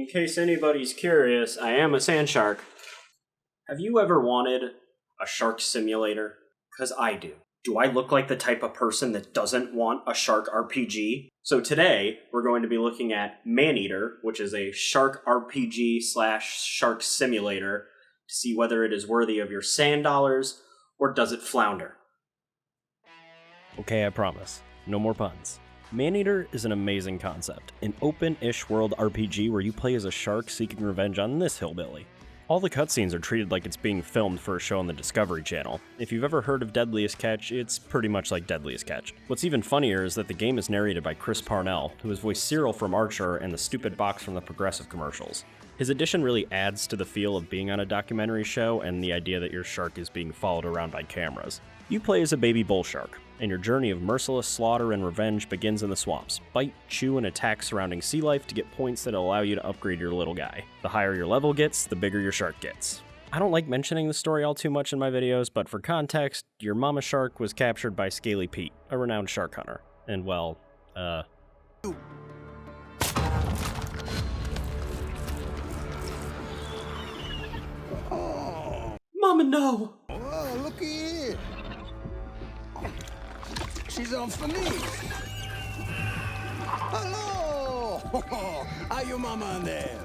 In case anybody's curious, I am a sand shark. Have you ever wanted a shark simulator? Because I do. Do I look like the type of person that doesn't want a shark RPG? So today, we're going to be looking at Maneater, which is a shark RPG / shark simulator, to see whether it is worthy of your sand dollars, or does it flounder? Okay, I promise. No more puns. Maneater is an amazing concept, an open-ish world RPG where you play as a shark seeking revenge on this hillbilly. All the cutscenes are treated like it's being filmed for a show on the Discovery Channel. If you've ever heard of Deadliest Catch, it's pretty much like Deadliest Catch. What's even funnier is that the game is narrated by Chris Parnell, who has voiced Cyril from Archer and the stupid box from the Progressive commercials. His addition really adds to the feel of being on a documentary show and the idea that your shark is being followed around by cameras. You play as a baby bull shark, and your journey of merciless slaughter and revenge begins in the swamps. Bite, chew, and attack surrounding sea life to get points that allow you to upgrade your little guy. The higher your level gets, the bigger your shark gets. I don't like mentioning the story all too much in my videos, but for context, your mama shark was captured by Scaly Pete, a renowned shark hunter. And well, Mama, no! Oh, looky here. She's on for me. Hello! How your mama in there?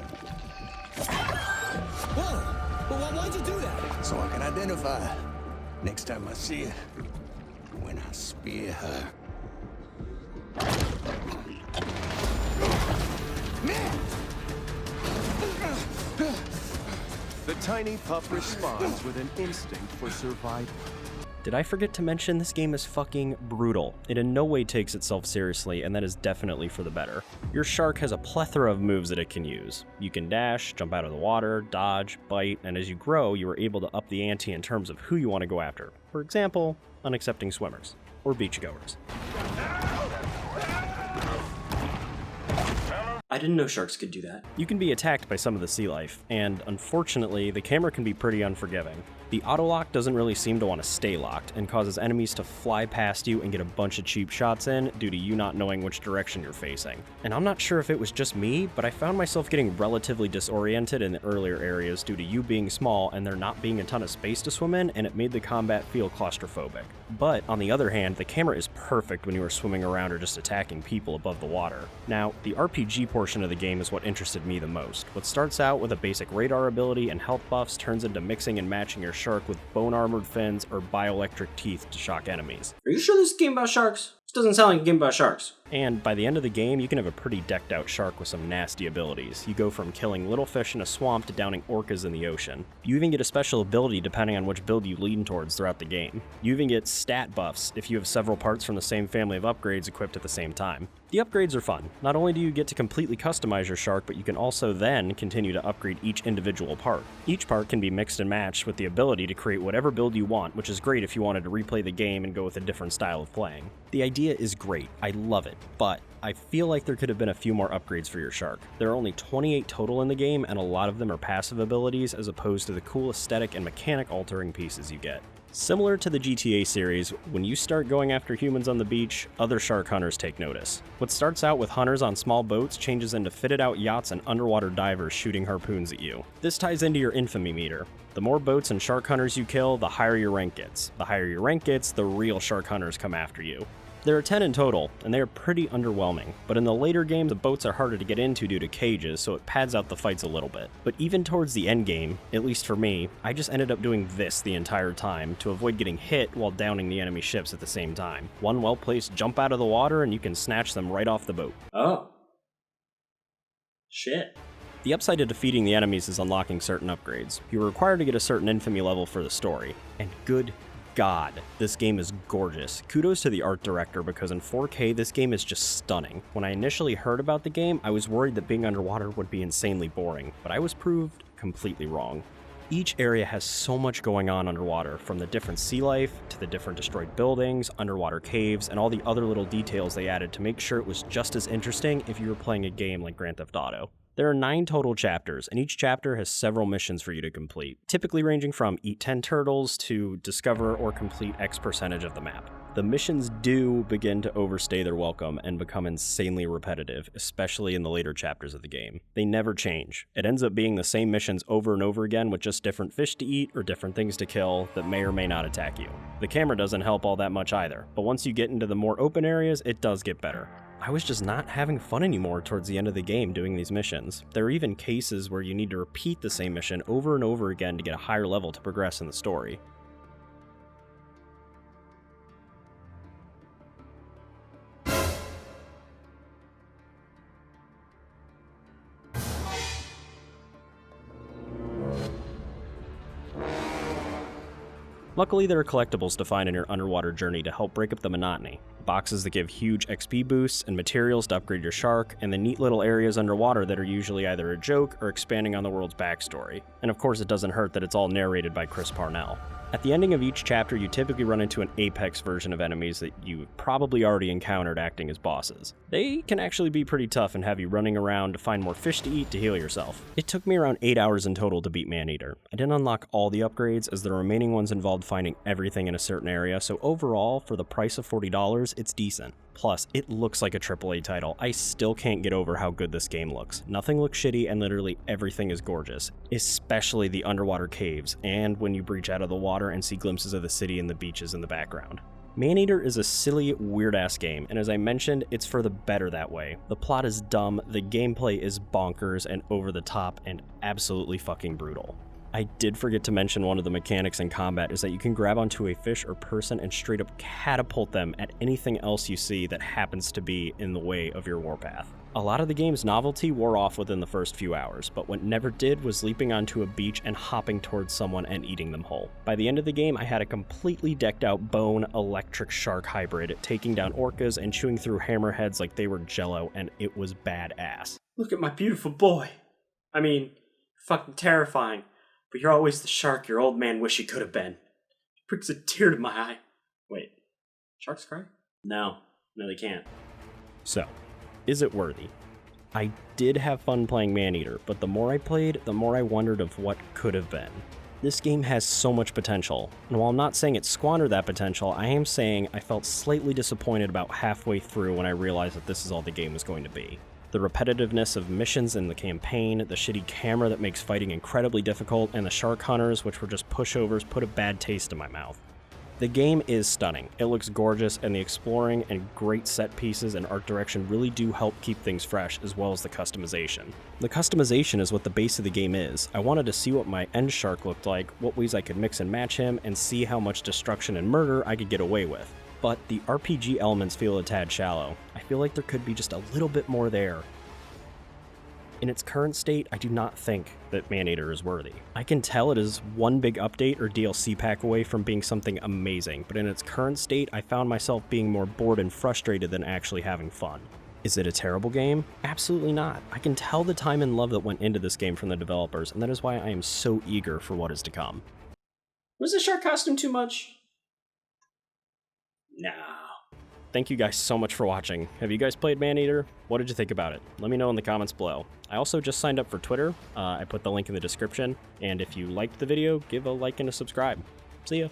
Whoa! Well, why'd you do that? So I can identify her. Next time I see her, when I spear her. The tiny pup responds with an instinct for survival. did I forget to mention this game is fucking brutal? It in no way takes itself seriously, and that is definitely for the better. Your shark has a plethora of moves that it can use. You can dash, jump out of the water, dodge, bite, and as you grow, you are able to up the ante in terms of who you want to go after. For example, unaccepting swimmers, or beachgoers. I didn't know sharks could do that. You can be attacked by some of the sea life, and unfortunately, the camera can be pretty unforgiving. The auto-lock doesn't really seem to want to stay locked, and causes enemies to fly past you and get a bunch of cheap shots in due to you not knowing which direction you're facing. And I'm not sure if it was just me, but I found myself getting relatively disoriented in the earlier areas due to you being small and there not being a ton of space to swim in, and it made the combat feel claustrophobic. But, on the other hand, the camera is perfect when you are swimming around or just attacking people above the water. Now, the RPG portion of the game is what interested me the most. What starts out with a basic radar ability and health buffs turns into mixing and matching your shark with bone-armored fins or bioelectric teeth to shock enemies. Are you sure this is a game about sharks? This doesn't sound like a game about sharks. And by the end of the game, you can have a pretty decked out shark with some nasty abilities. You go from killing little fish in a swamp to downing orcas in the ocean. You even get a special ability depending on which build you lean towards throughout the game. You even get stat buffs if you have several parts from the same family of upgrades equipped at the same time. The upgrades are fun. Not only do you get to completely customize your shark, but you can also then continue to upgrade each individual part. Each part can be mixed and matched with the ability to create whatever build you want, which is great if you wanted to replay the game and go with a different style of playing. The idea is great. I love it, but I feel like there could have been a few more upgrades for your shark. There are only 28 total in the game, and a lot of them are passive abilities as opposed to the cool aesthetic and mechanic altering pieces you get. Similar to the GTA series, when you start going after humans on the beach, other shark hunters take notice. What starts out with hunters on small boats changes into fitted out yachts and underwater divers shooting harpoons at you. This ties into your infamy meter. The more boats and shark hunters you kill, the higher your rank gets. The higher your rank gets, the real shark hunters come after you. There are 10 in total, and they are pretty underwhelming, but in the later games the boats are harder to get into due to cages, so it pads out the fights a little bit. But even towards the end game, at least for me, I just ended up doing this the entire time to avoid getting hit while downing the enemy ships at the same time. One well-placed jump out of the water and you can snatch them right off the boat. Oh. Shit. The upside to defeating the enemies is unlocking certain upgrades. You're required to get a certain infamy level for the story, and good God, this game is gorgeous. Kudos to the art director because in 4K this game is just stunning. When I initially heard about the game, I was worried that being underwater would be insanely boring, but I was proved completely wrong. Each area has so much going on underwater, from the different sea life, to the different destroyed buildings, underwater caves, and all the other little details they added to make sure it was just as interesting if you were playing a game like Grand Theft Auto. There are 9 total chapters, and each chapter has several missions for you to complete, typically ranging from eat 10 turtles to discover or complete X percentage of the map. The missions do begin to overstay their welcome and become insanely repetitive, especially in the later chapters of the game. They never change. It ends up being the same missions over and over again with just different fish to eat or different things to kill that may or may not attack you. The camera doesn't help all that much either, but once you get into the more open areas, it does get better. I was just not having fun anymore towards the end of the game doing these missions. There are even cases where you need to repeat the same mission over and over again to get a higher level to progress in the story. Luckily, there are collectibles to find in your underwater journey to help break up the monotony. Boxes that give huge XP boosts and materials to upgrade your shark, and the neat little areas underwater that are usually either a joke or expanding on the world's backstory. And of course, it doesn't hurt that it's all narrated by Chris Parnell. At the ending of each chapter, you typically run into an Apex version of enemies that you've probably already encountered acting as bosses. They can actually be pretty tough and have you running around to find more fish to eat to heal yourself. It took me around 8 hours in total to beat Maneater. I didn't unlock all the upgrades as the remaining ones involved finding everything in a certain area, so overall, for the price of $40, it's decent. Plus, it looks like a AAA title. I still can't get over how good this game looks. Nothing looks shitty and literally everything is gorgeous, especially the underwater caves and when you breach out of the water and see glimpses of the city and the beaches in the background. Maneater is a silly, weird-ass game, and as I mentioned, it's for the better that way. The plot is dumb, the gameplay is bonkers and over the top and absolutely fucking brutal. I did forget to mention one of the mechanics in combat is that you can grab onto a fish or person and straight up catapult them at anything else you see that happens to be in the way of your warpath. A lot of the game's novelty wore off within the first few hours, but what never did was leaping onto a beach and hopping towards someone and eating them whole. By the end of the game, I had a completely decked out bone electric shark hybrid, taking down orcas and chewing through hammerheads like they were jello, and it was badass. Look at my beautiful boy. I mean, fucking terrifying. But you're always the shark your old man wish he could have been. It brings a tear to my eye. Wait, sharks cry? No, they can't. So, is it worthy? I did have fun playing Maneater, but the more I played, the more I wondered of what could have been. This game has so much potential, and while I'm not saying it squandered that potential, I am saying I felt slightly disappointed about halfway through when I realized that this is all the game was going to be. The repetitiveness of missions in the campaign, the shitty camera that makes fighting incredibly difficult, and the shark hunters, which were just pushovers, put a bad taste in my mouth. The game is stunning, it looks gorgeous, and the exploring and great set pieces and art direction really do help keep things fresh, as well as the customization. The customization is what the base of the game is. I wanted to see what my end shark looked like, what ways I could mix and match him, and see how much destruction and murder I could get away with. But the RPG elements feel a tad shallow. I feel like there could be just a little bit more there. In its current state, I do not think that Maneater is worthy. I can tell it is one big update or DLC pack away from being something amazing, but in its current state, I found myself being more bored and frustrated than actually having fun. Is it a terrible game? Absolutely not. I can tell the time and love that went into this game from the developers, and that is why I am so eager for what is to come. Was the shark costume too much? No. Thank you guys so much for watching. Have you guys played Maneater? What did you think about it? Let me know in the comments below. I also just signed up for Twitter. I put the link in the description. And if you liked the video, give a like and a subscribe. See ya.